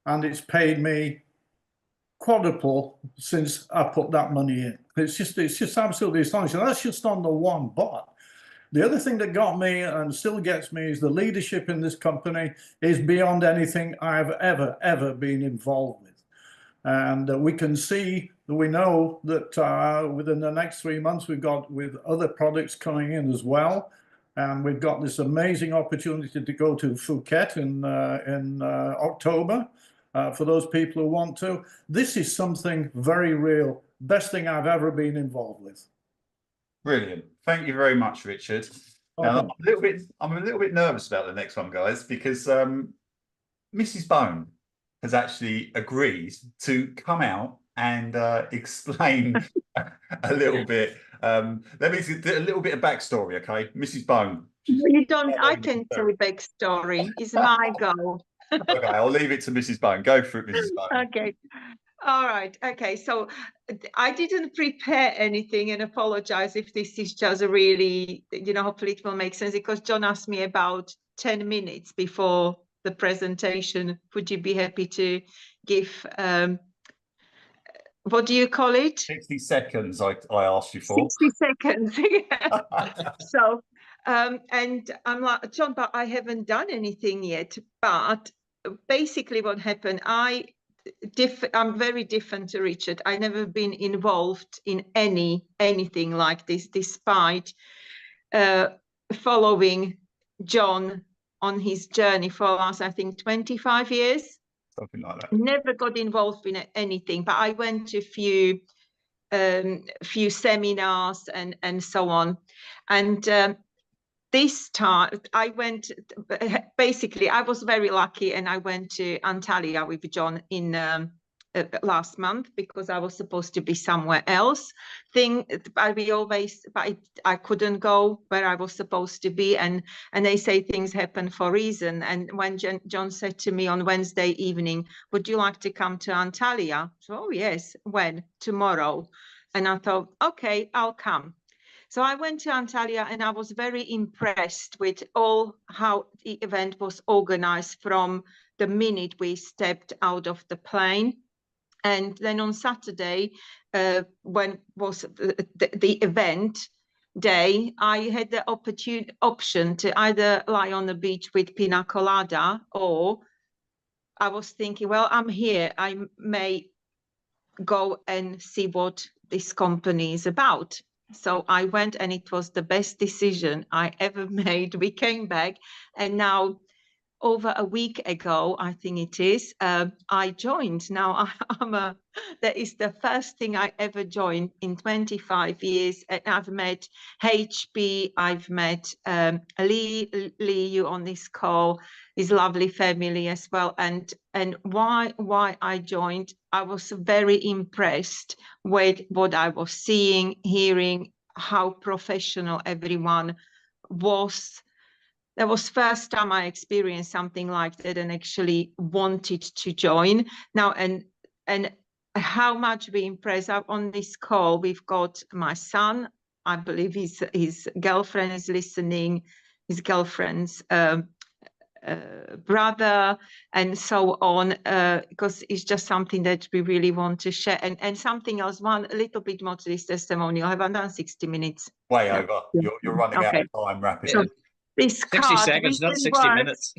and it's paid me quadruple since I put that money in. It's just absolutely astonishing. That's just on the one bot. The other thing that got me and still gets me is the leadership in this company is beyond anything I've ever been involved with. And we can see, we know that within the next 3 months, we've got with other products coming in as well. And we've got this amazing opportunity to go to Phuket in October for those people who want to. This is something very real, best thing I've ever been involved with. Brilliant. Thank you very much, Richard. Now, I'm a little bit nervous about the next one, guys, because Mrs. Bone has actually agreed to come out and explain a little bit. Let me do a little bit of backstory, okay? Mrs. Bone. You don't, I can tell you backstory. It's my go. Okay, I'll leave it to Mrs. Bone. Go for it, Mrs. Bone. Okay. All right. Okay. So I didn't prepare anything, and apologize if this is just really, hopefully it will make sense, because John asked me about 10 minutes before the presentation. Would you be happy to give, what do you call it? 60 seconds, I asked you for. 60 seconds. Yeah. So, and I'm like, John, but I haven't done anything yet. But basically what happened, I'm very different to Richard. I've never been involved in anything like this, despite following John on his journey for the last, I think, 25 years. Something like that. Never got involved in anything, but I went to a few seminars and so on. And this time I went, basically I was very lucky, and I went to Antalya with John in last month, because I was supposed to be somewhere else. I couldn't go where I was supposed to be, and they say things happen for a reason. And when John said to me on Wednesday evening, would you like to come to Antalya? So, oh yes. When? Tomorrow. And I thought, okay, I'll come. So I went to Antalya, and I was very impressed with how the event was organized from the minute we stepped out of the plane. And then on Saturday, when was the event day, I had the option to either lie on the beach with pina colada, or I was thinking, well, I'm here, I may go and see what this company is about. So I went, and it was the best decision I ever made. We came back, and now over a week ago, I think it is, I joined. Now, that is the first thing I ever joined in 25 years. And I've met HP, I've met Lee, you on this call, his lovely family as well. And why I joined, I was very impressed with what I was seeing, hearing, how professional everyone was. That was first time I experienced something like that and actually wanted to join. Now, and how much we impressed. On this call, we've got my son, I believe his girlfriend is listening, his girlfriend's brother, and so on, because it's just something that we really want to share. And something else, one little bit more to this testimonial. I haven't done 60 minutes. Way over. You're running out of time rapidly. So this 60 card seconds, not really 60 works. minutes.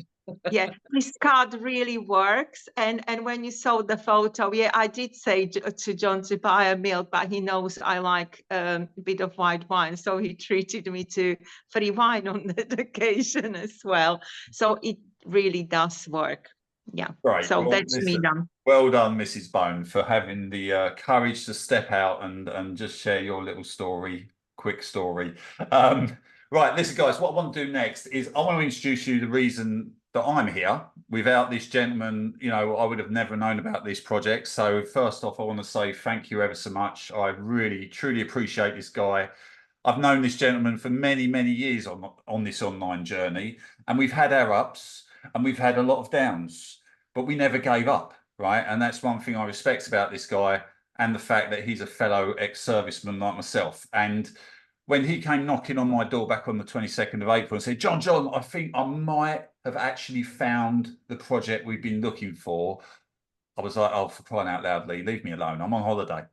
Yeah, this card really works. And when you saw the photo, yeah, I did say to John to buy a milk, but he knows I like a bit of white wine, so he treated me to free wine on that occasion as well. So it really does work. Yeah. Great. So Well, that's me done. Well done, Mrs. Bone, for having the courage to step out and just share your little story, quick story. Right, listen, guys, what I want to do next is I want to introduce you the reason that I'm here. Without this gentleman, you know, I would have never known about this project. So first off, I want to say thank you ever so much. I really, truly appreciate this guy. I've known this gentleman for many, many years on this online journey, and we've had our ups and we've had a lot of downs, but we never gave up, right? And that's one thing I respect about this guy, and the fact that he's a fellow ex-serviceman like myself. And when he came knocking on my door back on the 22nd of April and said, John, I think I might have actually found the project we've been looking for, I was like, oh, for crying out loud, Lee, leave me alone. I'm on holiday.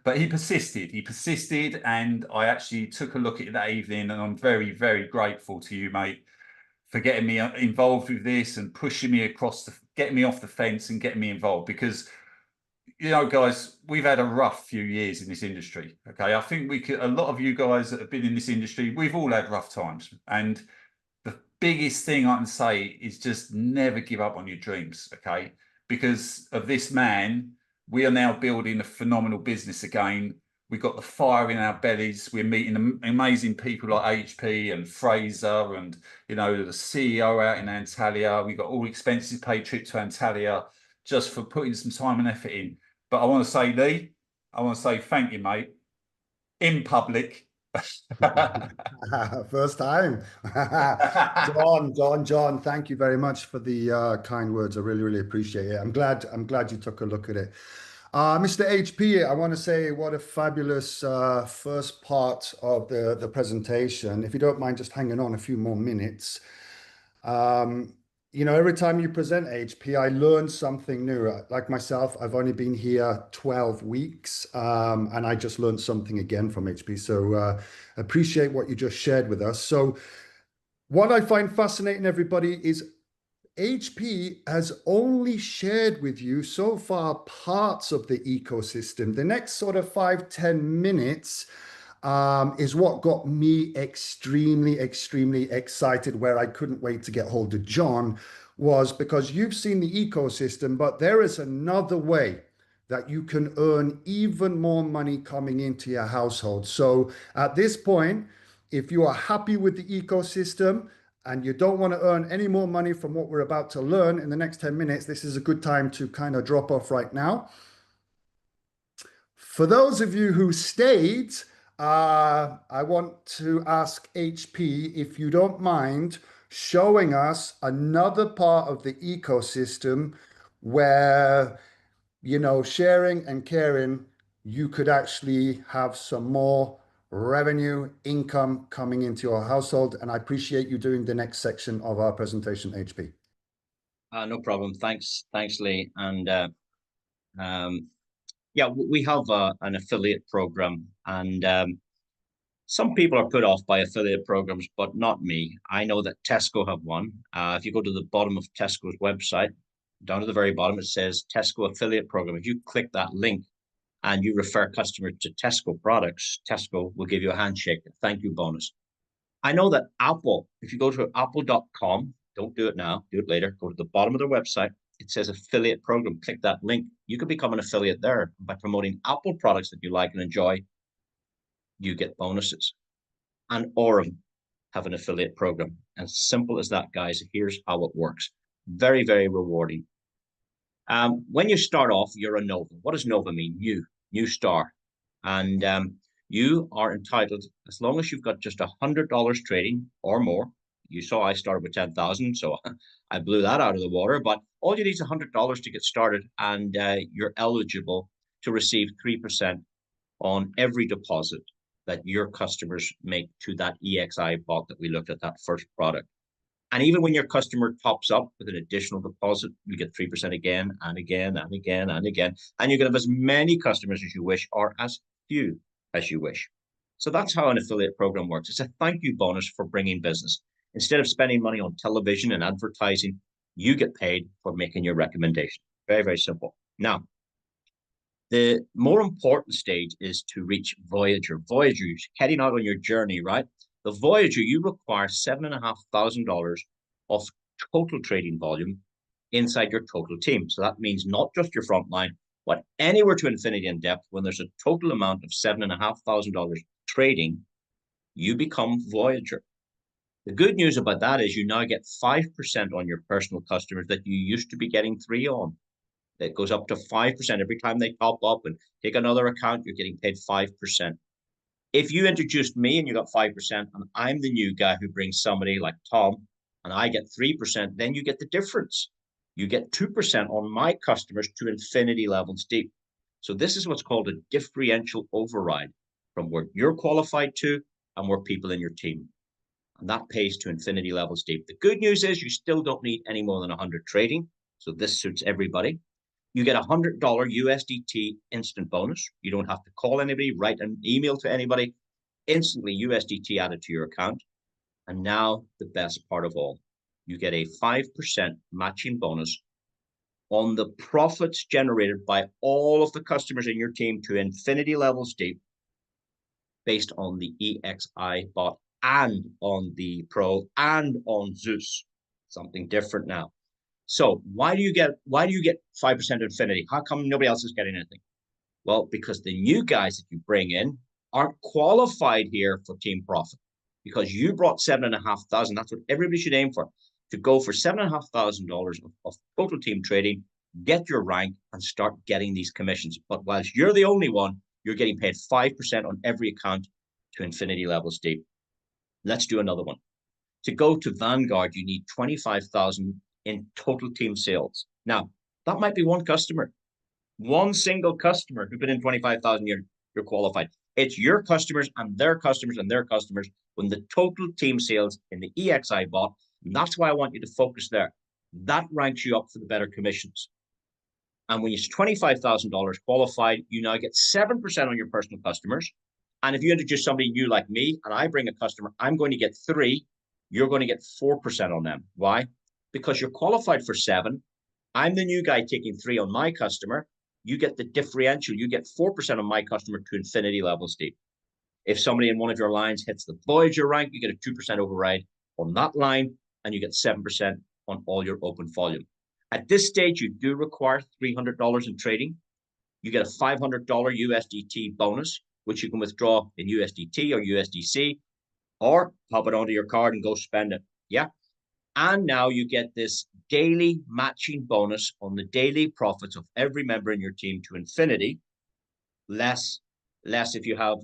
But he persisted, and I actually took a look at it that evening, and I'm very, very grateful to you, mate, for getting me involved with this and pushing me getting me off the fence and getting me involved. Because, you know, guys, we've had a rough few years in this industry. Okay, I think a lot of you guys that have been in this industry, we've all had rough times. And the biggest thing I can say is just never give up on your dreams. Okay, because of this man, we are now building a phenomenal business again. We've got the fire in our bellies. We're meeting amazing people like HP and Fraser and, you know, the CEO out in Antalya. We've got all expenses paid trip to Antalya just for putting some time and effort in. But I want to say, Lee, I want to say thank you, mate, in public. First time. John, thank you very much for the kind words. I really, really appreciate it. I'm glad you took a look at it. Mr. HP, I want to say what a fabulous first part of the presentation. If you don't mind just hanging on a few more minutes. You know, every time you present HP, I learn something new. Like myself, I've only been here 12 weeks, and I just learned something again from HP. So appreciate what you just shared with us. So what I find fascinating, everybody, is HP has only shared with you so far parts of the ecosystem. The next sort of 5-10 minutes is what got me extremely excited, where I couldn't wait to get hold of John, was because you've seen the ecosystem, but there is another way that you can earn even more money coming into your household. So at this point, if you are happy with the ecosystem and you don't want to earn any more money from what we're about to learn in the next 10 minutes, this is a good time to kind of drop off right now. For those of you who stayed, I want to ask HP if you don't mind showing us another part of the ecosystem where, you know, sharing and caring, you could actually have some more revenue, income coming into your household. And I appreciate you doing the next section of our presentation, HP. No problem. Thanks, Lee. And yeah, we have an affiliate program, and some people are put off by affiliate programs, but not me. I know that Tesco have one. If you go to the bottom of Tesco's website, down to the very bottom, it says Tesco affiliate program. If you click that link and you refer customers to Tesco products, Tesco will give you a handshake, a thank you bonus. I know that Apple, if you go to apple.com Don't do it now. Do it later. Go to the bottom of their website. It says affiliate program. Click that link. You can become an affiliate there. By promoting Apple products that you like and enjoy, you get bonuses. And Aurum have an affiliate program. As simple as that, guys. Here's how it works. Very, very rewarding. When you start off, you're a Nova. What does Nova mean? New star. And you are entitled, as long as you've got just $100 trading or more. You saw I started with 10,000, so I blew that out of the water. But all you need is $100 to get started, and you're eligible to receive 3% on every deposit that your customers make to that EXI bot that we looked at, that first product. And even when your customer tops up with an additional deposit, you get 3% again and again and again and again. And you can have as many customers as you wish or as few as you wish. So that's how an affiliate program works. It's a thank you bonus for bringing business. Instead of spending money on television and advertising, you get paid for making your recommendation. Very, very simple. Now, the more important stage is to reach Voyager. Voyager, you're heading out on your journey, right? The Voyager, you require $7,500 of total trading volume inside your total team. So that means not just your front line, but anywhere to infinity in depth. When there's a total amount of $7,500 trading, you become Voyager. The good news about that is you now get 5% on your personal customers that you used to be getting 3 on. That goes up to 5% every time they top up and take another account. You're getting paid 5%. If you introduced me and you got 5%, and I'm the new guy who brings somebody like Tom, and I get 3%, then you get the difference. You get 2% on my customers to infinity levels deep. So this is what's called a differential override from where you're qualified to and where people in your team. And that pays to infinity levels deep. The good news is you still don't need any more than 100 trading. So this suits everybody. You get $100 USDT instant bonus. You don't have to call anybody, write an email to anybody. Instantly USDT added to your account. And now the best part of all, you get a 5% matching bonus on the profits generated by all of the customers in your team to infinity levels deep based on the EXI bot and on the Pro and on Zeus. Something different now. So why do you get 5% infinity? How come nobody else is getting anything? Well, because the new guys that you bring in aren't qualified here for team profit, because you brought $7,500. That's what everybody should aim for, to go for $7,500 of total team trading, get your rank and start getting these commissions. But whilst you're the only one, you're getting paid 5% on every account to infinity levels deep. Let's do another one. To go to Vanguard, you need 25,000 in total team sales. Now, that might be one customer, one single customer who put in 25,000, you're qualified. It's your customers and their customers and their customers when the total team sales in the EXI bot. And that's why I want you to focus there. That ranks you up for the better commissions. And when you're $25,000 qualified, you now get 7% on your personal customers. And if you introduce somebody new like me and I bring a customer, I'm going to get 3, you're going to get 4% on them. Why? Because you're qualified for 7. I'm the new guy taking 3 on my customer. You get the differential. You get 4% on my customer to infinity levels deep. If somebody in one of your lines hits the Voyager rank, you get a 2% override on that line, and you get 7% on all your open volume. At this stage, you do require $300 in trading. You get a $500 USDT bonus, which you can withdraw in USDT or USDC, or pop it onto your card and go spend it. Yeah. And now you get this daily matching bonus on the daily profits of every member in your team to infinity, less if you have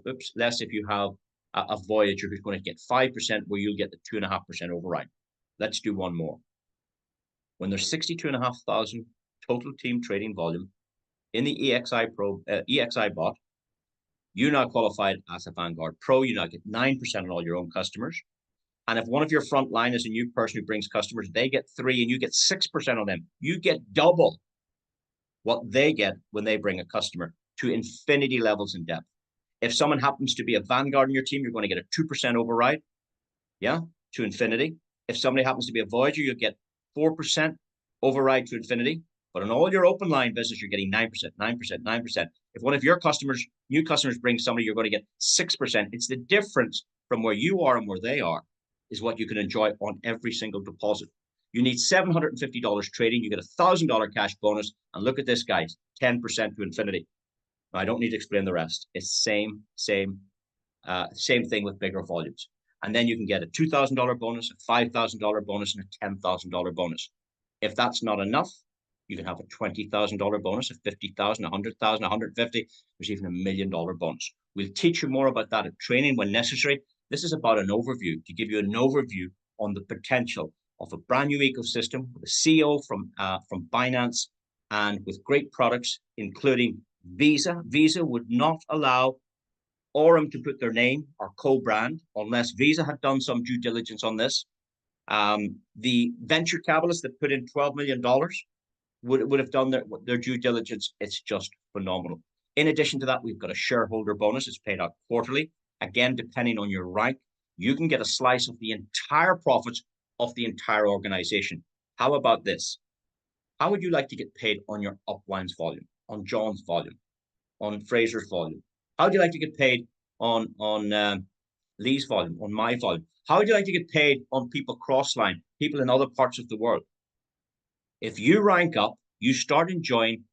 a Voyager who's going to get 5%, where you'll get the 2.5% override. Let's do one more. When there's 62,500 total team trading volume in the EXI bot, you now qualified as a Vanguard Pro. You now get 9% on all your own customers. And if one of your front line is a new person who brings customers, they get 3 and you get 6% on them. You get double what they get when they bring a customer to infinity levels in depth. If someone happens to be a Vanguard in your team, you're going to get a 2% override, yeah, to infinity. If somebody happens to be a Voyager, you'll get 4% override to infinity. But on all your open line business, you're getting 9%, 9%, 9%. If one of your new customers brings somebody, you're going to get 6%. It's the difference from where you are and where they are is what you can enjoy on every single deposit. You need $750 trading. You get $1,000 cash bonus. And look at this, guys, 10% to infinity. Now, I don't need to explain the rest. It's same thing with bigger volumes. And then you can get a $2,000 bonus, a $5,000 bonus, and a $10,000 bonus. If that's not enough, you can have a $20,000 bonus, a $50,000, a $100,000, a $150,000. There's even a $1 million bonus. We'll teach you more about that at training when necessary. This is about an overview, to give you an overview on the potential of a brand new ecosystem with a CEO from Binance and with great products, including Visa. Visa would not allow Aurum to put their name or co-brand unless Visa had done some due diligence on this. The venture capitalists that put in $12 million would have done their due diligence. It's just phenomenal. In addition to that, we've got a shareholder bonus. It's paid out quarterly. Again, depending on your rank, you can get a slice of the entire profits of the entire organization. How about this? How would you like to get paid on your upline's volume, on John's volume, on Fraser's volume? How would you like to get paid on Lee's volume, on my volume? How would you like to get paid on people cross-line, people in other parts of the world? If you rank up, you start enjoying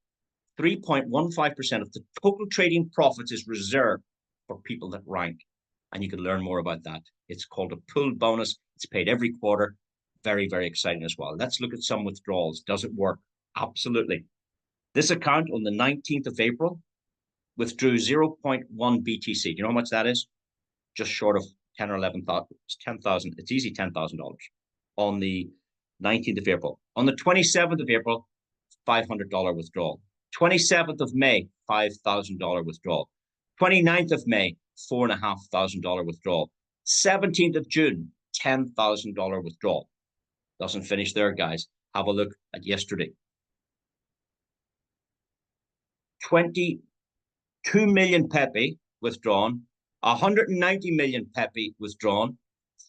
3.15% of the total trading profits is reserved for people that rank. And you can learn more about that. It's called a pooled bonus. It's paid every quarter. Very, very exciting as well. Let's look at some withdrawals. Does it work? Absolutely. This account on the 19th of April withdrew 0.1 BTC. Do you know how much that is? Just short of 10 or 11,000. It's 10,000. It's easy $10,000 on the 19th of April. On the 27th of April, $500 withdrawal. 27th of May, $5,000 withdrawal. 29th of May, $4,500 withdrawal. 17th of June, $10,000 withdrawal. Doesn't finish there, guys. Have a look at yesterday. 22 million Pepe withdrawn, 190 million Pepe withdrawn,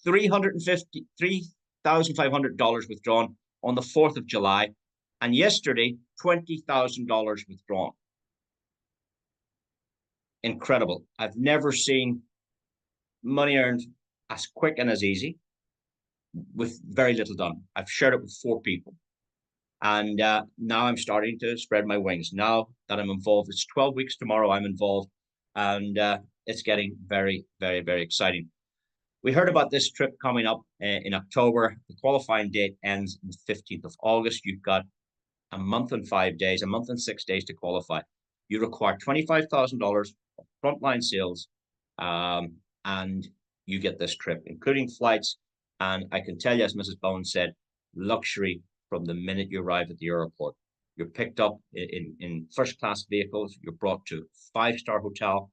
$3,500 withdrawn on the 4th of July, and yesterday, $20,000 withdrawn. Incredible. I've never seen money earned as quick and as easy with very little done. I've shared it with 4 people. And now I'm starting to spread my wings. Now that I'm involved, it's 12 weeks tomorrow I'm involved, and it's getting very, very, very exciting. We heard about this trip coming up in October. The qualifying date ends on the 15th of August. You've got a month and 5 days, a month and 6 days to qualify. You require $25,000 of frontline sales, and you get this trip, including flights. And I can tell you, as Mrs. Bones said, luxury from the minute you arrive at the airport. You're picked up in first-class vehicles. You're brought to a 5-star hotel.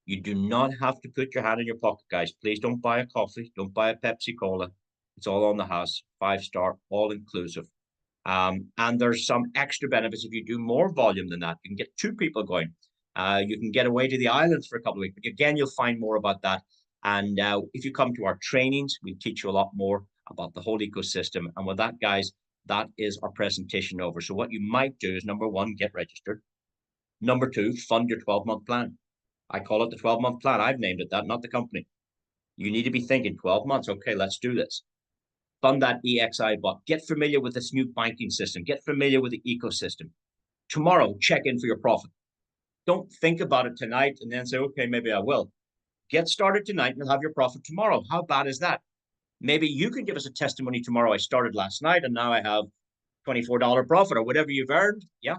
You do not have to put your hand in your pocket, guys. Please don't buy a coffee. Don't buy a Pepsi Cola. It's all on the house. 5-star, all-inclusive. And there's some extra benefits if you do more volume than that. You can get 2 people going. You can get away to the islands for a couple of weeks. But again, you'll find more about that. And if you come to our trainings, we teach you a lot more about the whole ecosystem. And with that, guys, that is our presentation over. So what you might do is, number 1, get registered. Number 2, fund your 12-month plan. I call it the 12-month plan. I've named it that, not the company. You need to be thinking 12 months. Okay, let's do this. Fund that EXI bot. Get familiar with this new banking system. Get familiar with the ecosystem. Tomorrow, check in for your profit. Don't think about it tonight and then say, okay, maybe I will. Get started tonight and you'll have your profit tomorrow. How bad is that? Maybe you can give us a testimony tomorrow. I started last night and now I have $24 profit or whatever you've earned. Yeah.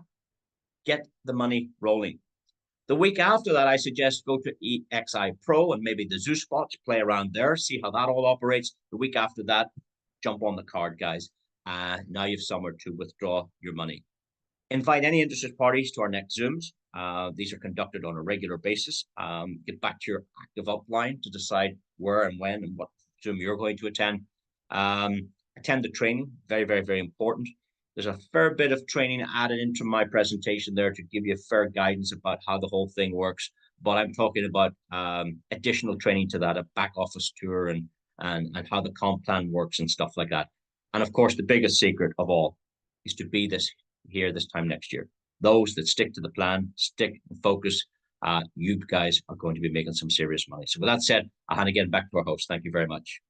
Get the money rolling. The week after that, I suggest go to EXI Pro and maybe the Zeus spots, play around there, see how that all operates. The week after that, jump on the card, guys. Now you've somewhere to withdraw your money. Invite any interested parties to our next Zooms. These are conducted on a regular basis. Get back to your active upline to decide where and when and what Zoom you're going to attend. Attend the training, very, very, very important. There's a fair bit of training added into my presentation there to give you fair guidance about how the whole thing works. But I'm talking about additional training to that, a back office tour and how the comp plan works and stuff like that. And of course, the biggest secret of all is to be here this time next year. Those that stick to the plan, stick and focus, you guys are going to be making some serious money. So with that said, I'll hand again back to our host. Thank you very much.